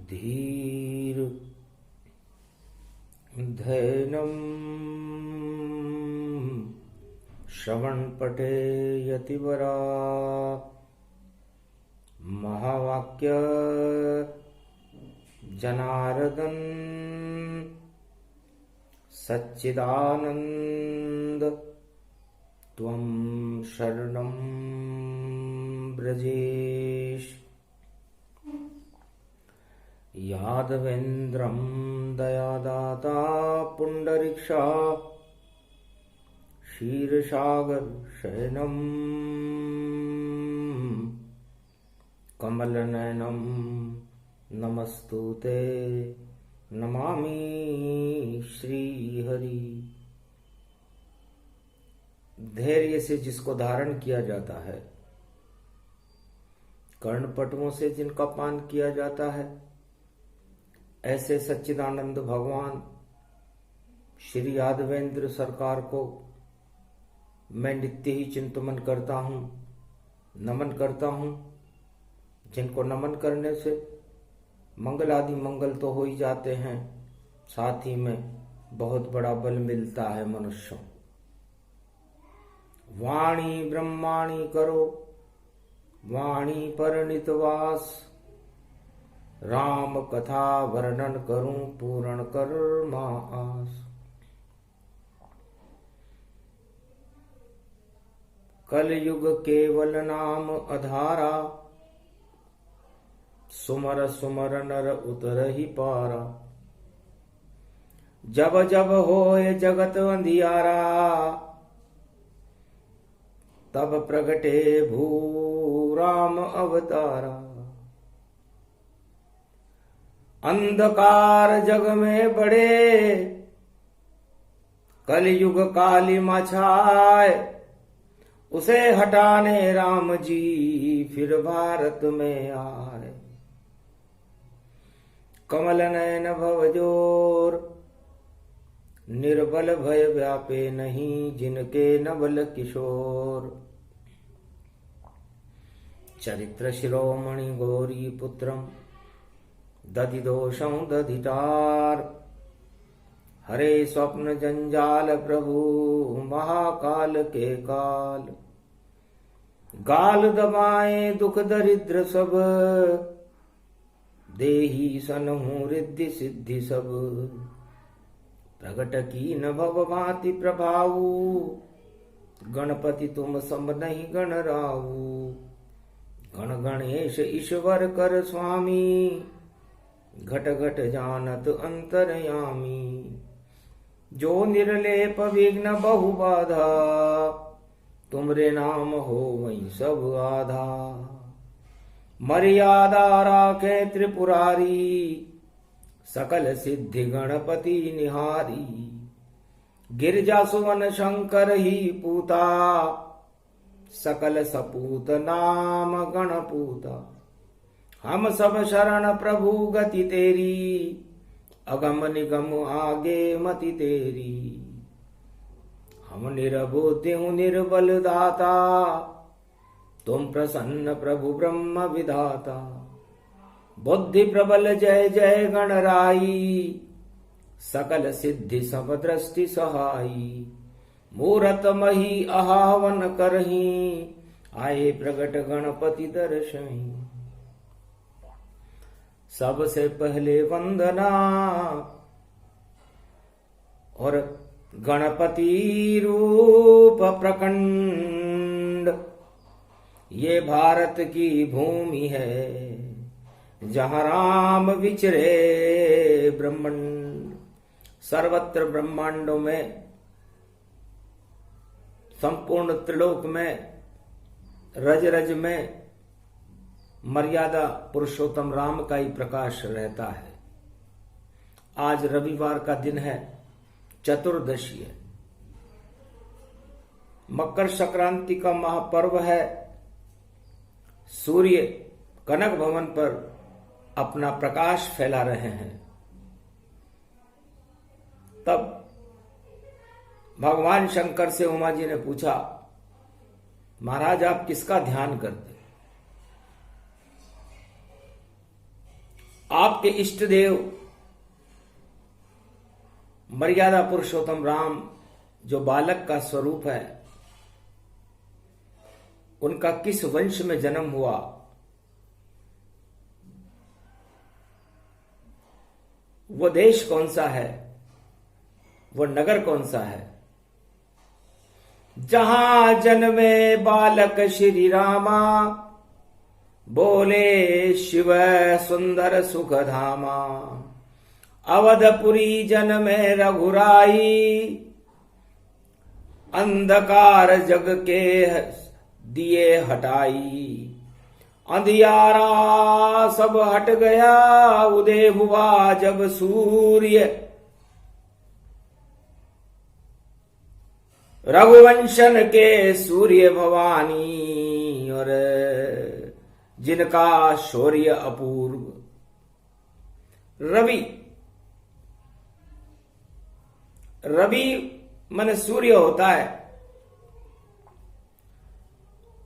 धीर धैर्यं श्रवणपटे यतिवरा महावाक्य जनार्दन सच्चिदानंद त्वं शरणं ब्रजेश। यादवेन्द्रं दयादाता पुंडरीक्षा क्षीरसागर शयनं कमलनयनं नमस्तुते नमामि श्रीहरि। धैर्य से जिसको धारण किया जाता है, कर्णपटुओं से जिनका पान किया जाता है, ऐसे सच्चिदानंद भगवान श्री यादवेंद्र सरकार को मैं नित्य ही चिंतन करता हूँ, नमन करता हूँ। जिनको नमन करने से मंगल आदि मंगल तो हो ही जाते हैं, साथ ही में बहुत बड़ा बल मिलता है मनुष्यों। वाणी ब्रह्माणी करो वाणी पर नितवास, राम कथा वर्णन करूं पूर्ण कर मास। कलयुग केवल नाम अधारा, सुमर सुमर नर उतर ही पारा। जब जब होए जगत अंधियारा, तब प्रगटे भू राम अवतारा। अंधकार जग में बड़े, कलयुग काली छाए। उसे हटाने राम जी फिर भारत में आए। कमल नयन भवजोर, निर्बल भय व्यापे नहीं, जिनके नवल किशोर। चरित्र शिरोमणि गौरी पुत्रम, दधिदोषं दधितार। हरे स्वप्न जंजाल प्रभु, महाकाल के काल। गाल दबाए दुख दरिद्र सब, देही सनहु रिद्धि सिद्धि सब। प्रगट की न भव भांति प्रभाऊ, गणपति तुम सम नहीं गण राऊ। गण गणेश ईश्वर कर स्वामी, घट घट जानत अंतरयामी। जो निर्लेप विघ्न बहु बाधा, तुमरे नाम हो वही सब आधा। मर्यादा राखे त्रिपुरारी, सकल सिद्धि गणपति निहारी। गिरजा सुवन शंकर ही पूता, सकल सपूत नाम गणपूता। हम सब शरण प्रभु गति तेरी, अगम निगम आगे मति तेरी। हम निरबुद्धि हूँ निर्बल दाता, तुम प्रसन्न प्रभु ब्रह्म विधाता। बुद्धि प्रबल जय जय गणराई, सकल सिद्धि सब दृष्टि सहाई। मूरत मही आहावन करही, आए प्रगट गणपति दर्शही। सबसे पहले वंदना और गणपति रूप प्रकंड। ये भारत की भूमि है, जहाँ राम विचरे ब्रह्मांड। सर्वत्र ब्रह्मांडों में, संपूर्ण त्रिलोक में, रज रज में मर्यादा पुरुषोत्तम राम का ही प्रकाश रहता है। आज रविवार का दिन है, चतुर्दशी है। मकर संक्रांति का महापर्व है। सूर्य कनक भवन पर अपना प्रकाश फैला रहे हैं। तब भगवान शंकर से उमा जी ने पूछा, महाराज आप किसका ध्यान करते? आप आपके इष्ट देव मर्यादा पुरुषोत्तम राम जो बालक का स्वरूप है, उनका किस वंश में जन्म हुआ, वो देश कौन सा है, वो नगर कौन सा है। जहां जन्मे बालक श्री रामा, बोले शिव सुंदर सुख धामा। अवधपुरी जन्मे रघुराई, अंधकार जग के दिए हटाई। अंधियारा सब हट गया, उदय हुआ जब सूर्य। रघुवंशन के सूर्य भवानी, और जिनका शौर्य अपूर्व। रवि, रवि मन सूर्य होता है।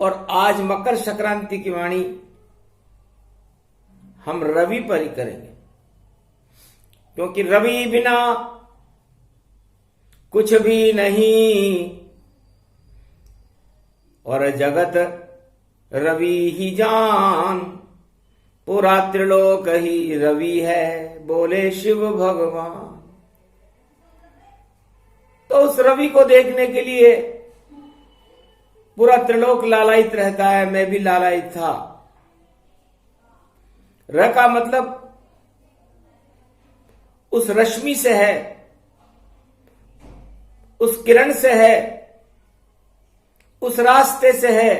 और आज मकर संक्रांति की वाणी हम रवि पर ही करेंगे, क्योंकि रवि बिना कुछ भी नहीं, और जगत रवि ही जान। पूरा त्रिलोक ही रवि है, बोले शिव भगवान। तो उस रवि को देखने के लिए पूरा त्रिलोक लालायित रहता है। मैं भी लालायित था। र का मतलब उस रश्मि से है, उस किरण से है, उस रास्ते से है।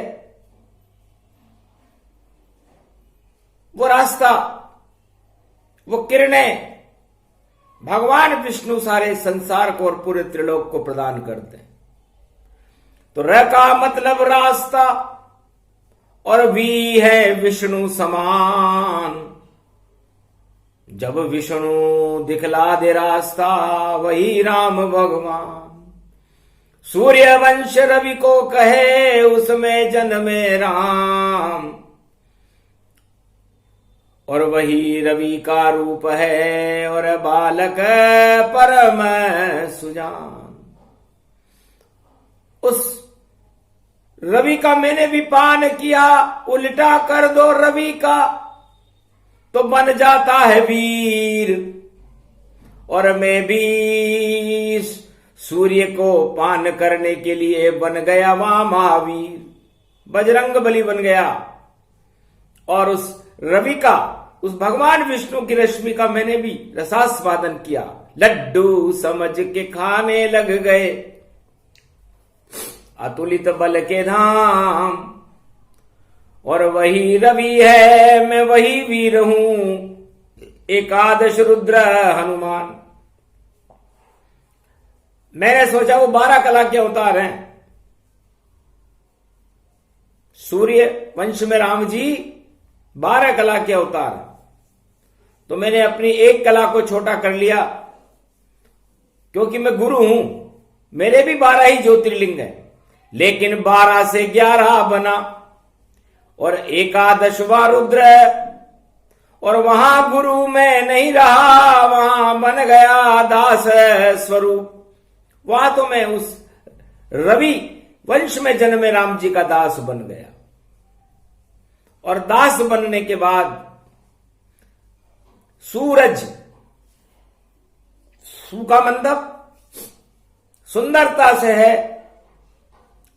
वो रास्ता, वो किरणें भगवान विष्णु सारे संसार को और पूरे त्रिलोक को प्रदान करते हैं। तो र का मतलब रास्ता, और वी है विष्णु समान। जब विष्णु दिखला दे रास्ता, वही राम भगवान। सूर्य वंश रवि को कहे, उसमें जन्मे राम। और वही रवि का रूप है, और बालक परम सुजान। उस रवि का मैंने भी पान किया, उल्टा कर दो रवि का तो बन जाता है वीर। और मैं भी सूर्य को पान करने के लिए बन गया वहां महावीर, बजरंग बली बन गया। और उस रवि का, उस भगवान विष्णु की रश्मि का मैंने भी रसास्वादन किया। लड्डू समझ के खाने लग गए, अतुलित बल के धाम। और वही रवि है, मैं वही वीर हूं, एकादश रुद्र हनुमान। मैंने सोचा वो 12 कला के अवतार हैं। सूर्य वंश में राम जी 12 कला के अवतार। तो मैंने अपनी एक कला को छोटा कर लिया, क्योंकि मैं गुरु हूं। मेरे भी 12 ही ज्योतिर्लिंग हैं, लेकिन 12 से 11 बना, और एकादशवा रुद्र। और वहां गुरु में नहीं रहा, वहां बन गया दास स्वरूप। वहां तो मैं उस रवि वंश में जन्मे राम जी का दास बन गया। और दास बनने के बाद सूरज, सु का मतलब सुंदरता से है,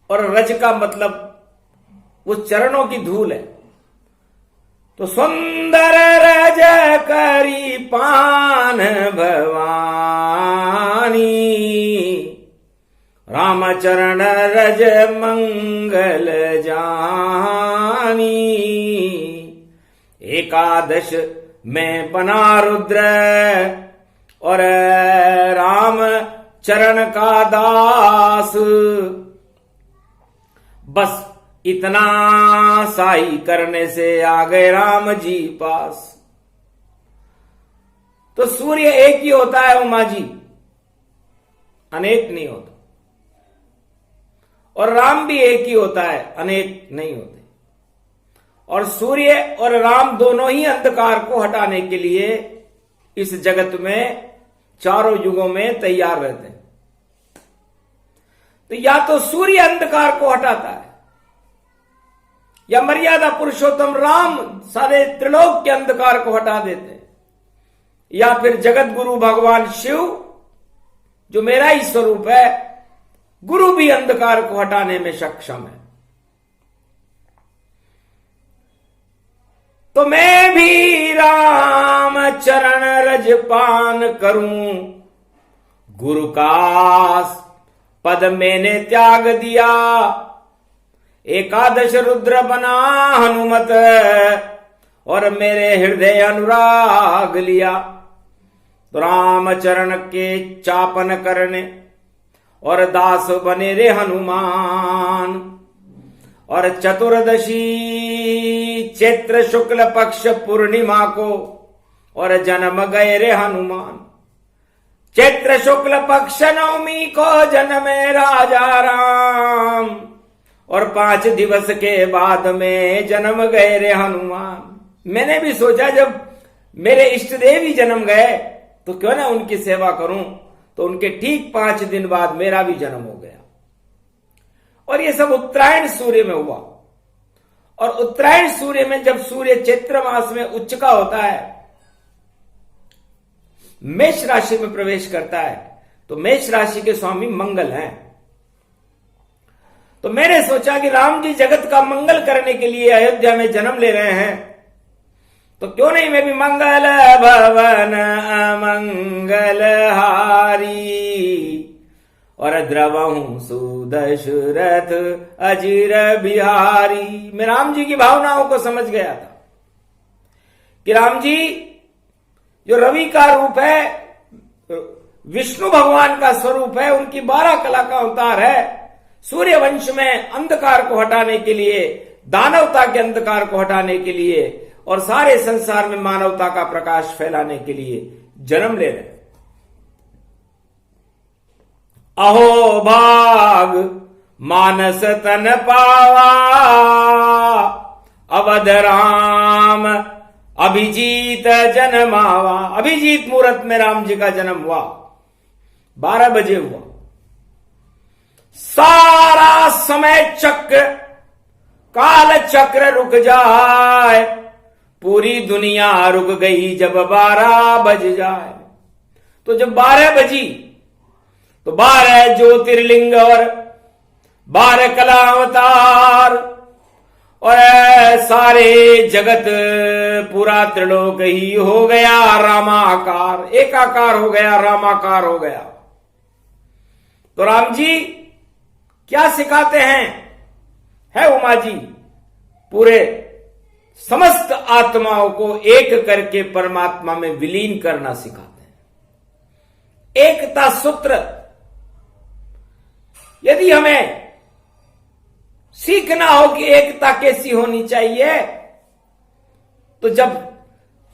और रज का मतलब वो चरणों की धूल है। तो सुंदर रज करी पान भवानी, रामचरण रज मंगल जानी। एकादश में बना रुद्र, और राम चरण का दास। बस इतना साई करने से आ गए राम जी पास। तो सूर्य एक ही होता है उमा जी, अनेक नहीं होता। और राम भी एक ही होता है, अनेक नहीं होते। और सूर्य और राम दोनों ही अंधकार को हटाने के लिए इस जगत में चारों युगों में तैयार रहते हैं। तो या तो सूर्य अंधकार को हटाता है, या मर्यादा पुरुषोत्तम राम सारे त्रिलोक के अंधकार को हटा देते हैं, या फिर जगत गुरु भगवान शिव जो मेरा ही स्वरूप है, गुरु भी अंधकार को हटाने में सक्षम है। तो मैं भी राम चरण रज पान करूं, गुरु का पद मैंने त्याग दिया, एकादश रुद्र बना हनुमत और मेरे हृदय अनुराग लिया। तो राम चरण के चापन करने और दास बने रे हनुमान। और चतुर्दशी चैत्र शुक्ल पक्ष पूर्णिमा को और जन्म गए रे हनुमान। चैत्र शुक्ल पक्ष नवमी को जन्मे राजा राम, और 5 दिवस के बाद में जन्म गए रे हनुमान। मैंने भी सोचा जब मेरे इष्ट देव ही जन्म गए तो क्यों ना उनकी सेवा करूं, तो उनके ठीक 5 दिन बाद मेरा भी जन्म हो गया। और ये सब उत्तरायण सूर्य में हुआ। और उत्तरायण सूर्य में जब सूर्य चैत्र मास में उच्च का होता है, मेष राशि में प्रवेश करता है, तो मेष राशि के स्वामी मंगल हैं। तो मैंने सोचा कि राम जी जगत का मंगल करने के लिए अयोध्या में जन्म ले रहे हैं, तो क्यों नहीं मैं भी मंगल भवन मंगल हारी और द्रवहूं सुदशरथ अजीर बिहारी। मैं राम जी की भावनाओं को समझ गया था कि राम जी जो रवि का रूप है, विष्णु भगवान का स्वरूप है, उनकी 12 कला का अवतार है। सूर्य वंश में अंधकार को हटाने के लिए, दानवता के अंधकार को हटाने के लिए और सारे संसार में मानवता का प्रकाश फैलाने के लिए जन्म ले रहे। अहो भाग मानस तन पावा, अवध राम अभिजीत जन्मावा। अभिजीत मुहूर्त में राम जी का जन्म हुआ, 12 बजे हुआ। सारा समय चक्र काल चक्र रुक जाए, पूरी दुनिया रुक गई जब 12 बज जाए। तो जब 12 बजी तो 12 ज्योतिर्लिंग और 12 कला अवतार और सारे जगत पूरा त्रिलोक ही हो गया रामाकार, एकाकार हो गया, रामाकार हो गया। तो राम जी क्या सिखाते हैं? है उमा जी पूरे समस्त आत्माओं को एक करके परमात्मा में विलीन करना सिखाते हैं। एकता सूत्र यदि हमें सीखना हो कि एकता कैसी होनी चाहिए, तो जब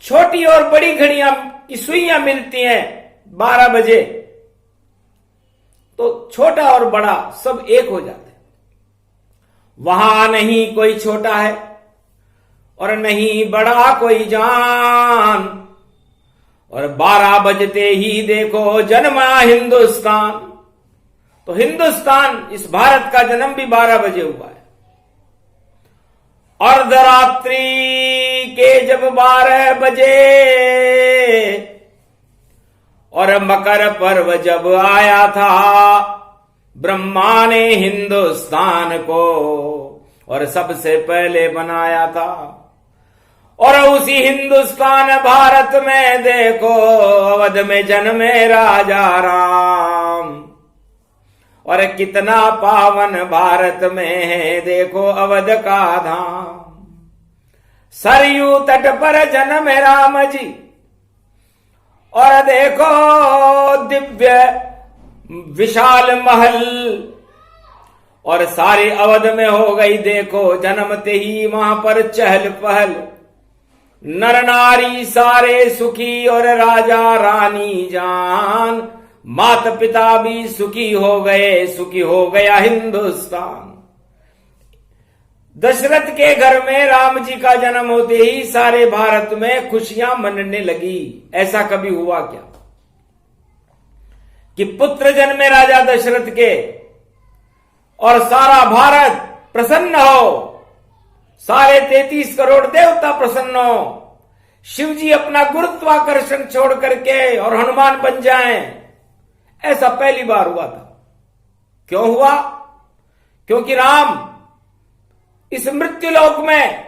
छोटी और बड़ी घड़ियां की सुइयां मिलती हैं 12 बजे, तो छोटा और बड़ा सब एक हो जाते हैं। वहां नहीं कोई छोटा है और नहीं बड़ा कोई जान, और 12 बजते ही देखो जन्मा हिंदुस्तान। तो हिंदुस्तान, इस भारत का जन्म भी 12 बजे हुआ है। अर्धरात्रि के जब 12 बजे और मकर पर्व जब आया था, ब्रह्मा ने हिंदुस्तान को और सबसे पहले बनाया था। और उसी हिंदुस्तान भारत में देखो अवध में जन्मे राजा राम, और कितना पावन भारत में है देखो अवध का धाम। सरयू तट पर जन्मे राम जी, और देखो दिव्य विशाल महल, और सारे अवध में हो गई देखो जन्मते ही वहां पर चहल पहल। नर नारी सारे सुखी और राजा रानी जान, माता पिता भी सुखी हो गए, सुखी हो गया हिंदुस्तान। दशरथ के घर में राम जी का जन्म होते ही सारे भारत में खुशियां मनने लगी। ऐसा कभी हुआ क्या कि पुत्र जन्मे राजा दशरथ के और सारा भारत प्रसन्न हो, सारे 33 करोड़ देवता प्रसन्न हो, शिव जी अपना गुरुत्वाकर्षण छोड़ करके और हनुमान बन जाएं? ऐसा पहली बार हुआ था। क्यों हुआ? क्योंकि राम इस मृत्युलोक में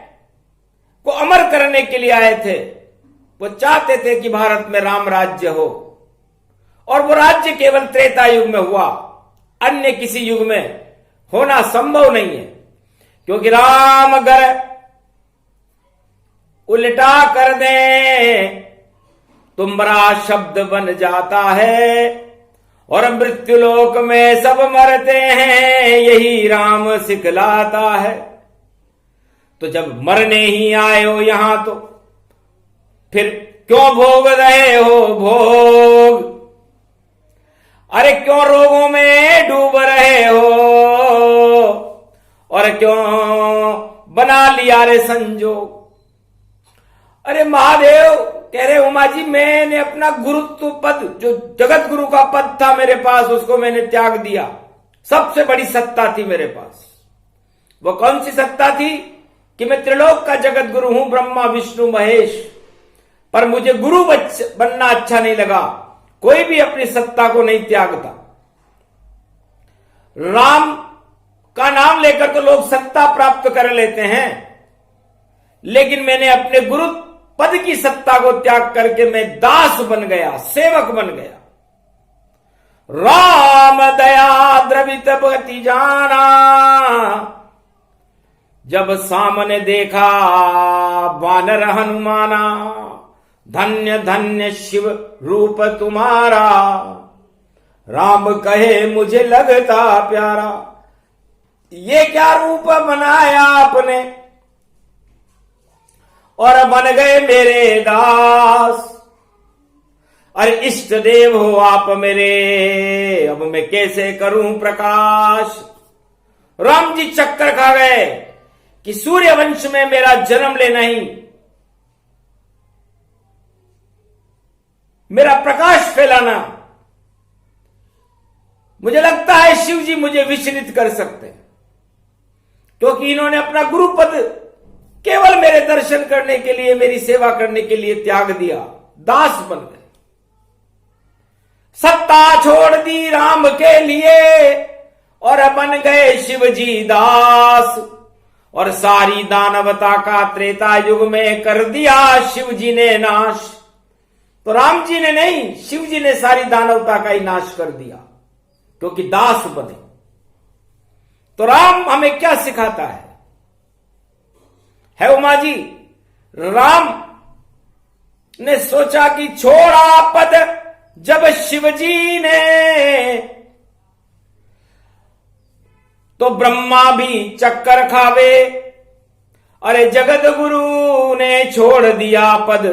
को अमर करने के लिए आए थे। वो चाहते थे कि भारत में राम राज्य हो, और वो राज्य केवल त्रेता युग में हुआ, अन्य किसी युग में होना संभव नहीं है। क्योंकि राम अगर उल्टा कर दे तो बड़ा शब्द बन जाता है, और मृत्युलोक में सब मरते हैं, यही राम सिखलाता है। तो जब मरने ही आए हो यहां, तो फिर क्यों भोग रहे हो भोग? अरे क्यों रोगों में डूब रहे हो, और क्यों बना लिया रे संजोग? अरे महादेव कह रहे उमा जी, मैंने अपना गुरुत्व पद, जो जगत गुरु का पद था मेरे पास, उसको मैंने त्याग दिया। सबसे बड़ी सत्ता थी मेरे पास। वो कौन सी सत्ता थी? कि मैं त्रिलोक का जगत गुरु हूं, ब्रह्मा विष्णु महेश। पर मुझे गुरु बनना अच्छा नहीं लगा। कोई भी अपनी सत्ता को नहीं त्यागता। राम का नाम लेकर तो लोग सत्ता प्राप्त कर लेते हैं, लेकिन मैंने अपने गुरु पद की सत्ता को त्याग करके मैं दास बन गया, सेवक बन गया। राम दया द्रवित भक्ति जाना, जब सामने देखा वानर हनुमाना, धन्य धन्य शिव रूप तुम्हारा, राम कहे मुझे लगता प्यारा। ये क्या रूप बनाया आपने, और बन गए मेरे दास। अरे इष्ट देव हो आप मेरे, अब मैं कैसे करूं प्रकाश? राम जी चक्कर खा गए कि सूर्य वंश में मेरा जन्म लेना ही, मेरा प्रकाश फैलाना, मुझे लगता है शिव जी मुझे विचलित कर सकते हैं, क्योंकि इन्होंने अपना गुरु पद केवल मेरे दर्शन करने के लिए, मेरी सेवा करने के लिए त्याग दिया, दास बन गए। सत्ता छोड़ दी राम के लिए और बन गए शिव जी दास, और सारी दानवता का त्रेता युग में कर दिया शिव जी ने नाश। तो राम जी ने नहीं, शिव जी ने सारी दानवता का ही नाश कर दिया, क्योंकि दास बने। तो राम हमें क्या सिखाता है उमा जी? राम ने सोचा कि छोड़ा पद जब शिव जी ने, तो ब्रह्मा भी चक्कर खावे। अरे जगत गुरु ने छोड़ दिया पद,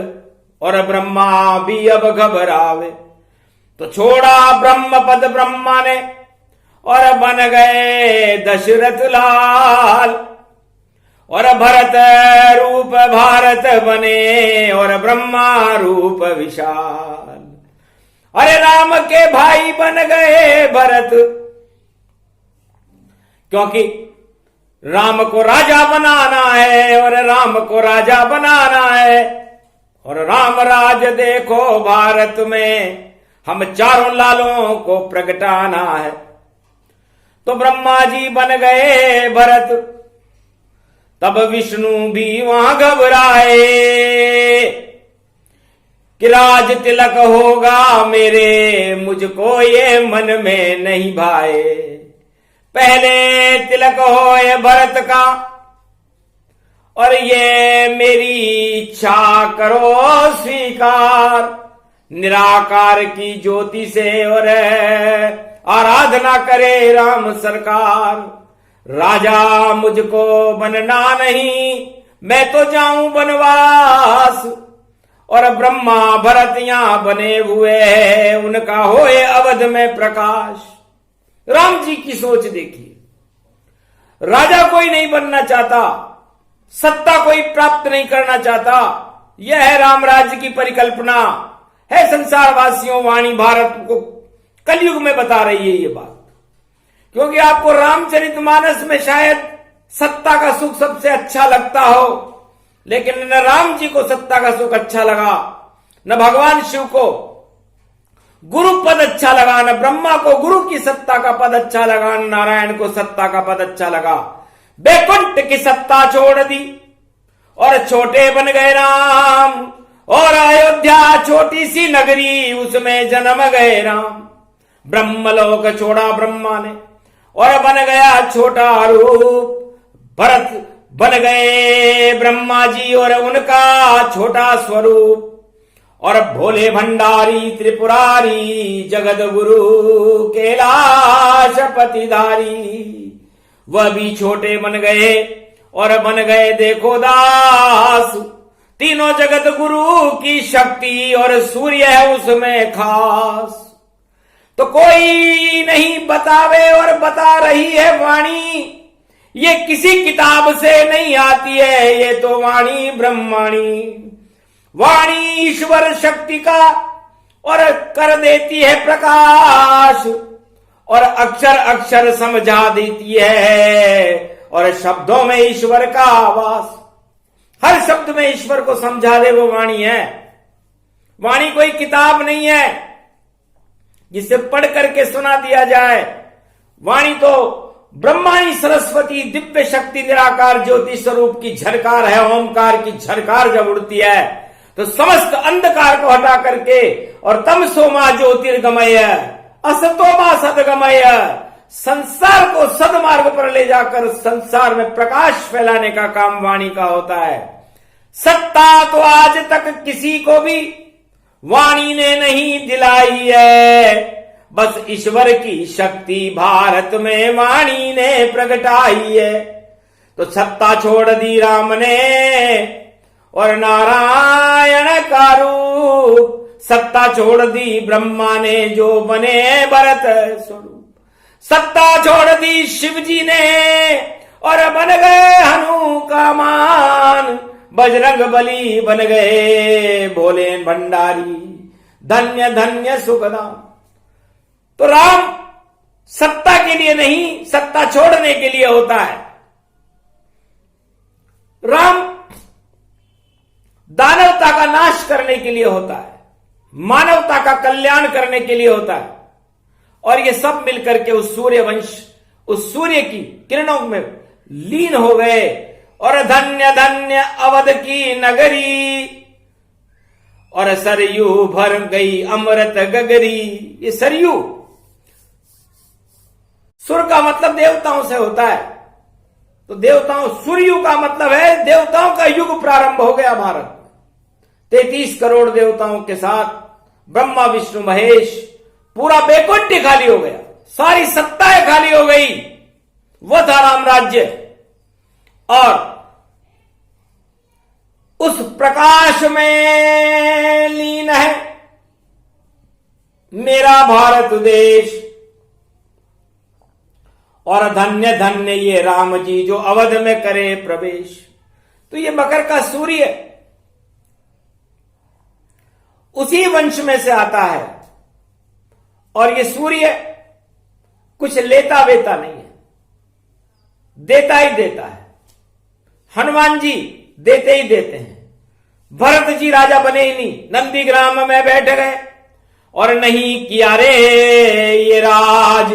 और ब्रह्मा भी अब घबरावे। तो छोड़ा ब्रह्म पद ब्रह्मा ने, और बन गए दशरथ लाल, और भरत रूप भारत बने, और ब्रह्मा रूप विशाल। अरे राम के भाई बन गए भरत, क्योंकि राम को राजा बनाना है, और राम को राजा बनाना है, और राम राज देखो भारत में हम चारों लालों को प्रगटाना है। तो ब्रह्मा जी बन गए भरत, तब विष्णु भी वहां घबराए कि राज तिलक होगा मेरे, मुझको ये मन में नहीं भाए। पहले तिलक होए भरत का, और ये मेरी इच्छा करो स्वीकार। निराकार की ज्योति से और आराधना करे राम सरकार। राजा मुझको बनना नहीं, मैं तो जाऊं बनवास, और ब्रह्मा भरत यहां बने हुए हैं, उनका होए अवध में प्रकाश। राम जी की सोच देखिए। राजा कोई नहीं बनना चाहता, सत्ता कोई प्राप्त नहीं करना चाहता। यह है राम राज्य की परिकल्पना, है संसारवासियों। वाणी भारत को कलयुग में बता रही है ये बात, क्योंकि आपको रामचरितमानस में शायद सत्ता का सुख सबसे अच्छा लगता हो, लेकिन न राम जी को सत्ता का सुख अच्छा लगा, न भगवान शिव को गुरु पद अच्छा लगा, न ब्रह्मा को गुरु की सत्ता का पद अच्छा लगा, न नारायण को सत्ता का पद अच्छा लगा। बैकुंठ की सत्ता छोड़ दी और छोटे बन गए राम, और अयोध्या छोटी सी नगरी, उसमें जन्म गए राम। ब्रह्मलोक छोड़ा ब्रह्मा ने और बन गया छोटा रूप, भरत बन गए ब्रह्मा जी और उनका छोटा स्वरूप। और भोले भंडारी त्रिपुरारी जगत गुरु कैलाश पतिधारी, वह भी छोटे बन गए और बन गए देखो दास। तीनों जगत गुरु की शक्ति और सूर्य है उसमें खास। तो कोई नहीं बतावे और बता रही है वाणी, ये किसी किताब से नहीं आती है, ये तो वाणी ब्रह्माणी। वाणी ईश्वर शक्ति का और कर देती है प्रकाश, और अक्षर अक्षर समझा देती है, और शब्दों में ईश्वर का आवास। हर शब्द में ईश्वर को समझा दे वो वाणी है। वाणी कोई किताब नहीं है जिसे पढ़ करके सुना दिया जाए। वाणी तो ब्रह्माणी सरस्वती दिव्य शक्ति निराकार ज्योति स्वरूप की झरकार है। ओमकार की झरकार जब उड़ती है तो समस्त अंधकार को हटा करके, और तमसो मा ज्योतिर्गमय असतो मा सद्गमय, संसार को सदमार्ग पर ले जाकर संसार में प्रकाश फैलाने का काम वाणी का होता है। सत्ता तो आज तक किसी को भी वाणी ने नहीं दिलाई है, बस ईश्वर की शक्ति भारत में वाणी ने प्रगटाई है। तो सत्ता छोड़ दी राम ने और नारायण का रूप, सत्ता छोड़ दी ब्रह्मा ने जो बने भरत स्वरूप। सत्ता छोड़ दी शिव जी ने और बन गए हनु का मान, बजरंग बली बन गए भोले भंडारी, धन्य धन्य सुखदाम। तो राम सत्ता के लिए नहीं, सत्ता छोड़ने के लिए होता है। राम दानवता का नाश करने के लिए होता है, मानवता का कल्याण करने के लिए होता है। और ये सब मिलकर के उस सूर्य वंश, उस सूर्य की किरणों में लीन हो गए। और धन्य धन्य अवध की नगरी, और सरयू भर गई अमृत गगरी। ये सरयू, सुर का मतलब देवताओं से होता है, तो देवताओं, सूर्यु का मतलब है देवताओं का युग प्रारंभ हो गया भारत। 33 करोड़ देवताओं के साथ ब्रह्मा विष्णु महेश, पूरा बैकुंठ खाली हो गया, सारी सत्ताएं खाली हो गई। वह था राम राज्य। और उस प्रकाश में लीन है मेरा भारत देश। और धन्य धन्य ये राम जी जो अवध में करे प्रवेश। तो ये मकर का सूर्य उसी वंश में से आता है, और ये सूर्य कुछ लेता वेता नहीं है, देता ही देता है। हनुमान जी देते ही देते हैं। भरत जी राजा बने ही नहीं, नंदीग्राम में बैठ गए और नहीं किया रे ये राज।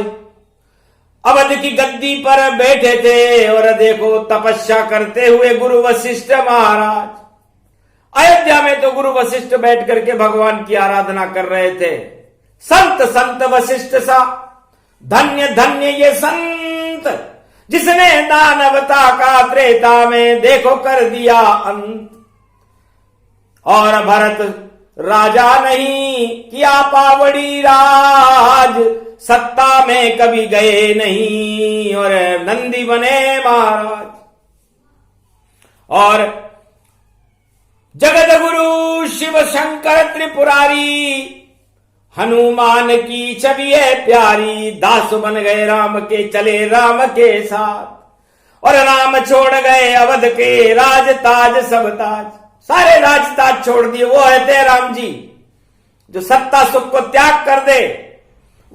अवध की गद्दी पर बैठे थे और देखो तपस्या करते हुए गुरु वशिष्ठ महाराज। अयोध्या में तो गुरु वशिष्ठ बैठ करके भगवान की आराधना कर रहे थे। संत संत वशिष्ठ सा, धन्य धन्य ये संत जिसने दानवता का त्रेता में देखो कर दिया अंत। और भरत राजा नहीं किया पावड़ी राज, सत्ता में कभी गए नहीं और नंदी बने महाराज। और जगत गुरु शिव शंकर त्रिपुरारी, हनुमान की छवि है प्यारी। दास बन गए राम के, चले राम के साथ। और राम छोड़ गए अवध के राज ताज सब ताज। सारे राज ताज छोड़ दिए। वो होते हैं राम जी जो सत्ता सुख को त्याग कर दे।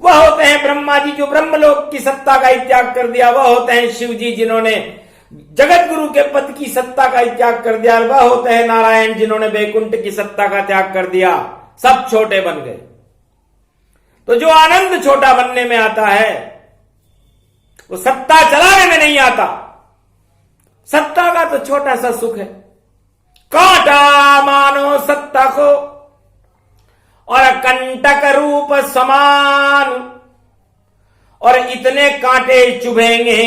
वह होते हैं ब्रह्मा जी जो ब्रह्मलोक की सत्ता का ही त्याग कर दिया। वह होते हैं शिव जी जिन्होंने जगत गुरु के पद की सत्ता का ही त्याग कर दिया। वह होते हैं नारायण जिन्होंने वैकुंठ की सत्ता का त्याग कर दिया। सब छोटे बन गए। तो जो आनंद छोटा बनने में आता है वो सत्ता चलाने में नहीं आता। सत्ता का तो छोटा सा सुख है। कांटा मानो सत्ता को और कंटक रूप समान, और इतने कांटे चुभेंगे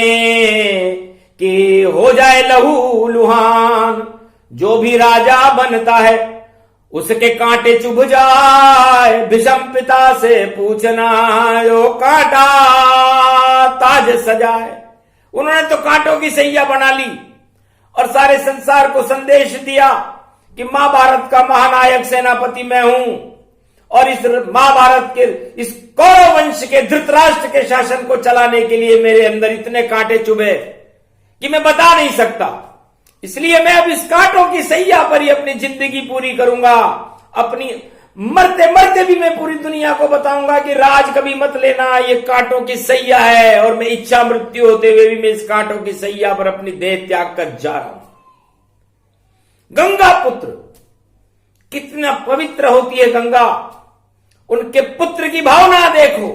कि हो जाए लहू लुहान। जो भी राजा बनता है उसके कांटे चुभ जाए। भीष्म पिता से पूछना जो कांटा ताज सजाए। उन्होंने तो कांटों की सैया बना ली और सारे संसार को संदेश दिया कि महाभारत का महानायक सेनापति मैं हूं, और इस महाभारत के इस कौरव वंश के धृतराष्ट्र के शासन को चलाने के लिए मेरे अंदर इतने कांटे चुभे कि मैं बता नहीं सकता। इसलिए मैं अब इस कांटों की सैया पर ही अपनी जिंदगी पूरी करूंगा। अपनी मरते मरते भी मैं पूरी दुनिया को बताऊंगा कि राज कभी मत लेना, ये कांटों की सैया है। और मैं इच्छा मृत्यु होते हुए भी मैं इस कांटों की सैया पर अपनी देह त्याग कर जा रहा हूं। गंगा पुत्र कितना पवित्र होती है गंगा। उनके पुत्र की भावना देखो।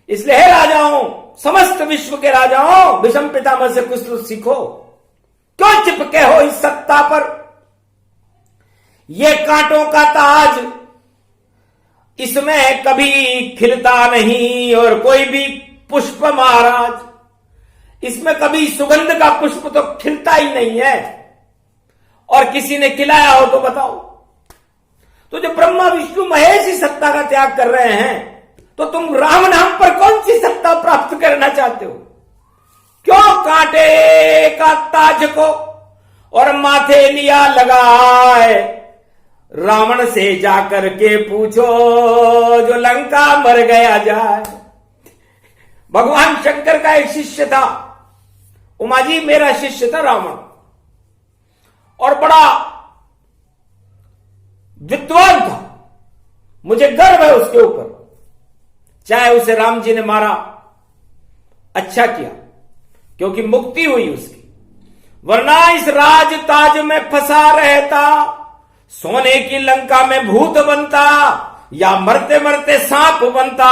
इसलिए हे राजाओं, समस्त विश्व के राजाओं, भीष्म पितामह से कुछ सीखो। क्यों चिपके हो इस सत्ता पर? ये कांटों का ताज, इसमें कभी खिलता नहीं और कोई भी पुष्प महाराज। इसमें कभी सुगंध का पुष्प तो खिलता ही नहीं है। और किसी ने खिलाया हो तो बताओ। तो जो ब्रह्मा विष्णु महेश ही सत्ता का त्याग कर रहे हैं, तो तुम राम नाम पर कौन सी सत्ता प्राप्त करना चाहते हो? क्यों कांटे का ताज को और माथे लिया लगाए? रावण से जाकर के पूछो जो लंका मर गया जाए। भगवान शंकर का एक शिष्य था, उमा जी मेरा शिष्य था रावण, और बड़ा विद्वान था। मुझे गर्व है उसके ऊपर। चाहे उसे राम जी ने मारा, अच्छा किया, क्योंकि मुक्ति हुई उसकी। वरना इस राज ताज में फंसा रहता, सोने की लंका में भूत बनता या मरते मरते सांप बनता।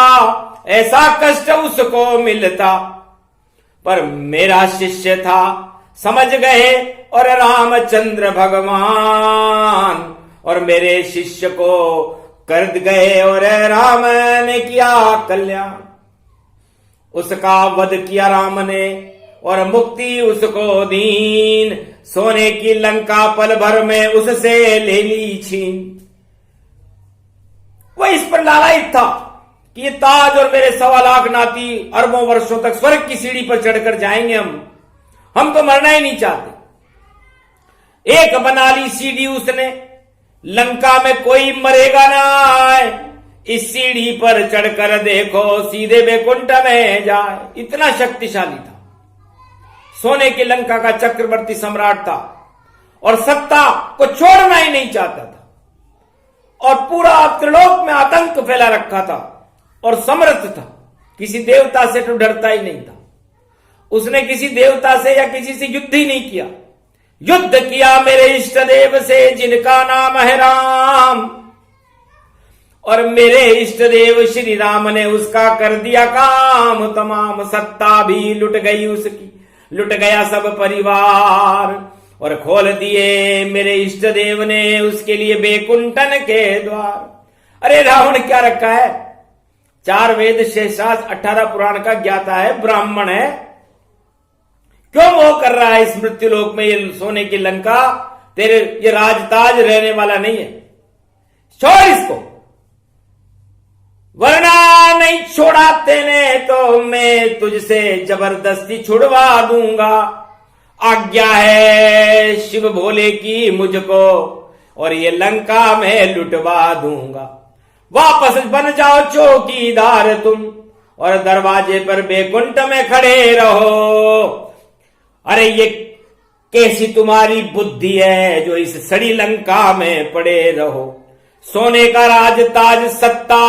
ऐसा कष्ट उसको मिलता। पर मेरा शिष्य था, समझ गए और रामचंद्र भगवान, और मेरे शिष्य को कर गए और राम ने किया कल्याण। उसका वध किया राम ने और मुक्ति उसको दीन। सोने की लंका पल भर में उससे ले ली छीन। वह इस पर लालायित था कि ये ताज और मेरे 1.25 लाख नाती अरबों वर्षों तक स्वर्ग की सीढ़ी पर चढ़कर जाएंगे। हम तो मरना ही नहीं चाहते। एक बना ली सीढ़ी उसने, लंका में कोई मरेगा ना। इस सीढ़ी पर चढ़कर देखो सीधे वैकुंठ में जाए। इतना शक्तिशाली था। सोने की लंका का चक्रवर्ती सम्राट था और सत्ता को छोड़ना ही नहीं चाहता था, और पूरा त्रिलोक में आतंक फैला रखा था और समर्थ था। किसी देवता से तो डरता ही नहीं था। उसने किसी देवता से या किसी से युद्ध ही नहीं किया। युद्ध किया मेरे इष्ट देव से जिनका नाम है राम, और मेरे इष्ट देव श्री राम ने उसका कर दिया काम तमाम। सत्ता भी लुट गई उसकी, लुट गया सब परिवार, और खोल दिए मेरे इष्ट देव ने उसके लिए वैकुंठन के द्वार। अरे रावण क्या रखा है? 4 वेद 6 शास्त्र 18 पुराण का ज्ञाता है, ब्राह्मण है। क्यों मोह कर रहा है इस मृत्युलोक में? ये सोने की लंका तेरे ये राजताज रहने वाला नहीं है। छोड़ इसको, वरना नहीं छोड़ा तेने तो मैं तुझसे जबरदस्ती छुड़वा दूंगा। आज्ञा है शिव भोले की मुझको, और ये लंका में लुटवा दूंगा। वापस बन जाओ चौकीदार तुम, और दरवाजे पर वैकुंठ में खड़े रहो। अरे ये कैसी तुम्हारी बुद्धि है जो इस सड़ी लंका में पड़े रहो। सोने का राज ताज सत्ता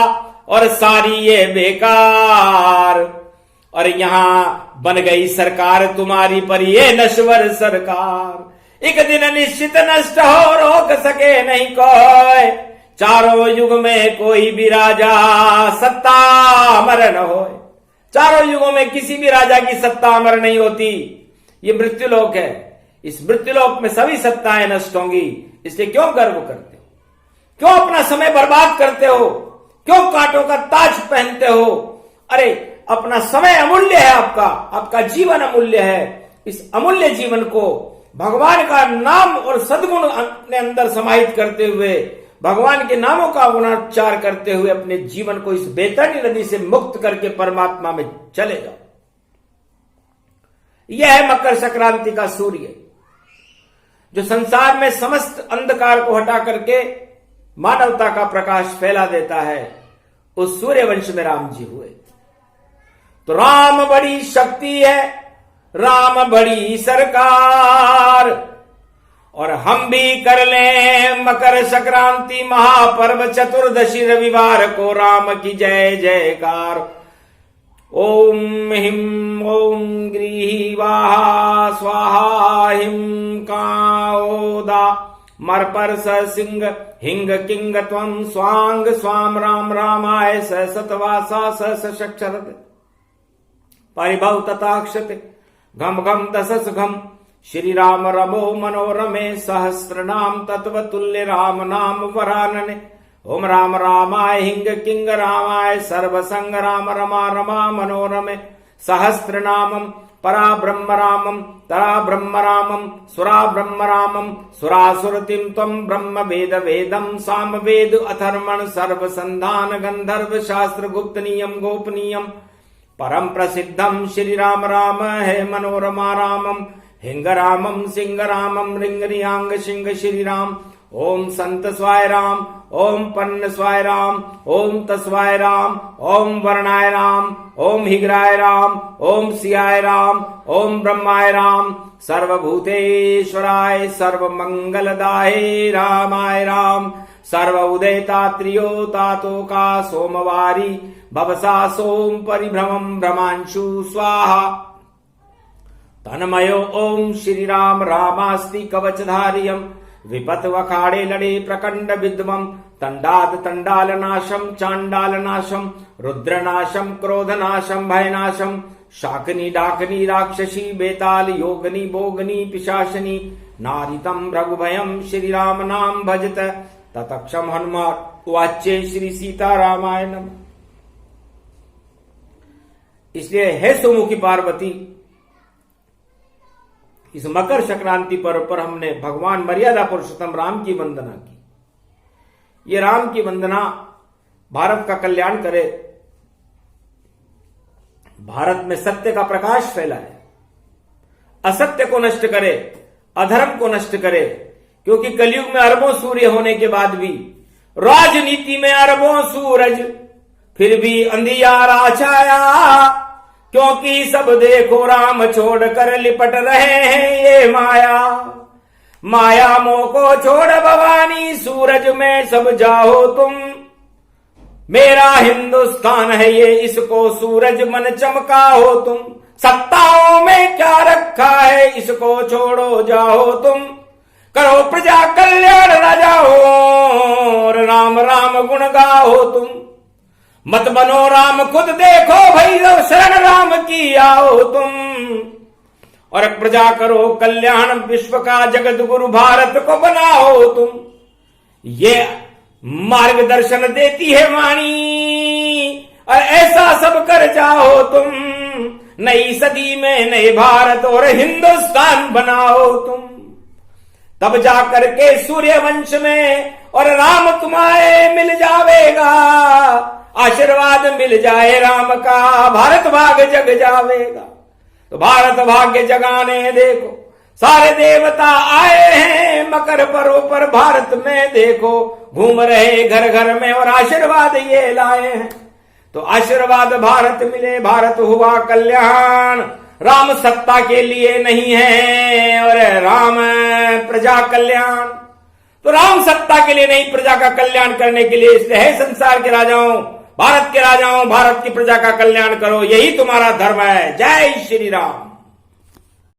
और सारी ये बेकार, और यहां बन गई सरकार तुम्हारी पर ये नश्वर सरकार। एक दिन निश्चित नष्ट हो, रोक सके नहीं कोई। चारों युग में कोई भी राजा सत्ता अमर न हो। चारों युगों में किसी भी राजा की सत्ता अमर नहीं होती। ये मृत्युलोक है, इस मृत्युलोक में सभी सत्ताएं नष्ट होंगी। इसलिए क्यों गर्व करते हो, क्यों अपना समय बर्बाद करते हो, क्यों कांटों का ताज पहनते हो। अरे अपना समय अमूल्य है, आपका जीवन अमूल्य है। इस अमूल्य जीवन को भगवान का नाम और सद्गुण अपने अंदर समाहित करते हुए, भगवान के नामों का गुणाचार करते हुए अपने जीवन को इस बेतरनी नदी से मुक्त करके परमात्मा में चले जाओ। यह है मकर संक्रांति का सूर्य, जो संसार में समस्त अंधकार को हटा करके मानवता का प्रकाश फैला देता है। उस सूर्य वंश में राम जी हुए। तो राम बड़ी शक्ति है, राम बड़ी सरकार, और हम भी कर लें मकर संक्रांति महापर्व चतुर्दशी रविवार को राम की जय जयकार। ओम हिम ओम ग्रीवाहा स्वाहा हिम काओदा मर पर स सिंह हिंग किंग त्वं स्वांग स्वाम राम रामाय स सतवासा स सक्षरत परिभव तथाक्षते घम घम दशस घम श्री राम रमो मनोरमे सहस्र नाम तत्वतुल्य राम नाम वरानने। ओम राम रामाय हिंग किंग रामाय सर्वसंग राम रमा रमा मनोरमे सहस्र नामम परा ब्रह्म रामम तरा ब्रह्म रामम सुरा ब्रह्म रामम सुरासुरतिम त्वं ब्रह्म वेद वेदम साम वेद अथर्मण सर्व संधान गंधर्व शास्त्र गुप्त नियम गोपनीयम परम प्रसिद्धम श्री राम राम है मनोरमा रामम हिंग रामम सिंह रामम रिंग रियांग सिंह श्री राम। ओम संत स्वाय राम, ओम पन्न स्वाय राम, ओम तस्वाय राम, ओम वर्णाय राम, ओम हिग्राय राम, ओम सियाय राम, ओम ब्रह्माय राम, सर्वभूतेश्वराय सर्वमंगलदाय रामाय राम। सर्व उदयता त्रियो तातो का सोमवारी भवसा सोम परिभ्रमम भ्रमांशु स्वाहा। तन्मयो ओम श्री राम रामास्ति कवचधारियम विपत वखाड़े लड़े प्रकंड विद्वम तंडाद तंडाल नाशम चांडाल नाशम रुद्रनाशम क्रोधनाशम भयनाशम शाकनी डाकनी राक्षसी बेताल योगनी भोगनी पिशाचनी नारितम रघुभयम श्री राम नाम भजत ततक्षम हनुमान वाच्य श्री सीता रामाय नमः। इसलिए हे सुमुखी पार्वती, इस मकर संक्रांति पर्व पर हमने भगवान मर्यादा पुरुषोत्तम राम की वंदना की। ये राम की वंदना भारत का कल्याण करे, भारत में सत्य का प्रकाश फैलाए, असत्य को नष्ट करे, अधर्म को नष्ट करे। क्योंकि कलयुग में अरबों सूर्य होने के बाद भी, राजनीति में अरबों सूरज, फिर भी अंधियारा छाया। क्योंकि सब देखो राम छोड़कर लिपट रहे हैं ये माया। माया मोह को छोड़ भवानी सूरज में सब जाओ तुम। मेरा हिंदुस्तान है ये, इसको सूरज मन चमका हो तुम। सत्ताओं में क्या रखा है, इसको छोड़ो जाओ तुम। करो प्रजा कल्याण राजा हो, राम राम गुण गाओ तुम। मत बनो राम खुद देखो भैरव शरण राम की आओ तुम। और प्रजा करो कल्याण विश्व का जगत गुरु भारत को बनाओ तुम। ये मार्गदर्शन देती है वाणी, और ऐसा सब कर जाओ तुम। नई सदी में नए भारत और हिंदुस्तान बनाओ तुम। तब जाकर के सूर्य वंश में और राम तुम्हारे मिल जावेगा। आशीर्वाद मिल जाए राम का, भारत भाग्य जग जावेगा। तो भारत भाग्य जगाने देखो सारे देवता आए हैं मकर पर्व पर भारत में देखो। घूम रहे घर घर में और आशीर्वाद ये लाए हैं। तो आशीर्वाद भारत मिले, भारत हुआ कल्याण। राम सत्ता के लिए नहीं है और राम प्रजा कल्याण। तो राम सत्ता के लिए नहीं, प्रजा का कल्याण करने के लिए। इसलिए है संसार के राजाओं, भारत के राजाओं, भारत की प्रजा का कल्याण करो, यही तुम्हारा धर्म है। जय श्री राम।